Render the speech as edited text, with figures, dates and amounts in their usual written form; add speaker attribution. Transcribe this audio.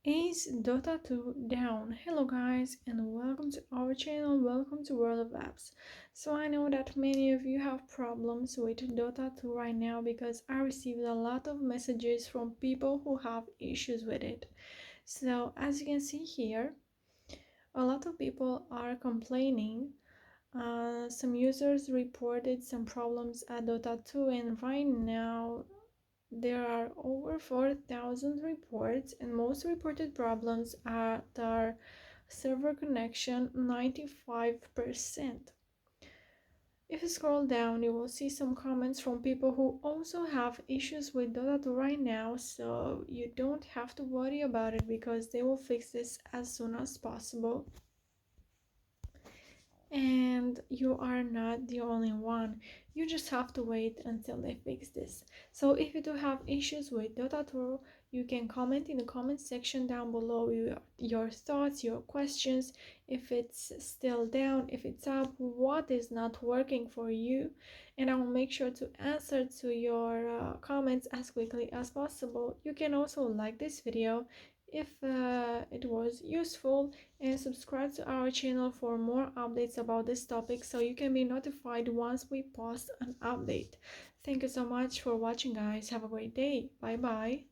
Speaker 1: Is Dota 2 down? Hello guys and welcome to our channel, welcome to World of Apps. So I know that many of you have problems with Dota 2 right now because I received a lot of messages from people who have issues with it. So as you can see here, a lot of people are complaining. Some users reported some problems at Dota 2 and right now there are over 4,000 reports, and most reported problems are server connection 95%. If you scroll down, you will see some comments from people who also have issues with Dota 2 right now, so you don't have to worry about it because they will fix this as soon as possible. And you are not the only one. You just have to wait until they fix this. So if you do have issues with Dota 2, you can comment in the comment section down below your thoughts, your questions, if it's still down, if it's up, what is not working for you, and I will make sure to answer to your comments as quickly as possible. You can also like this video if it was useful, and subscribe to our channel for more updates about this topic so you can be notified once we post an update. Thank you so much for watching guys. Have a great day. Bye bye.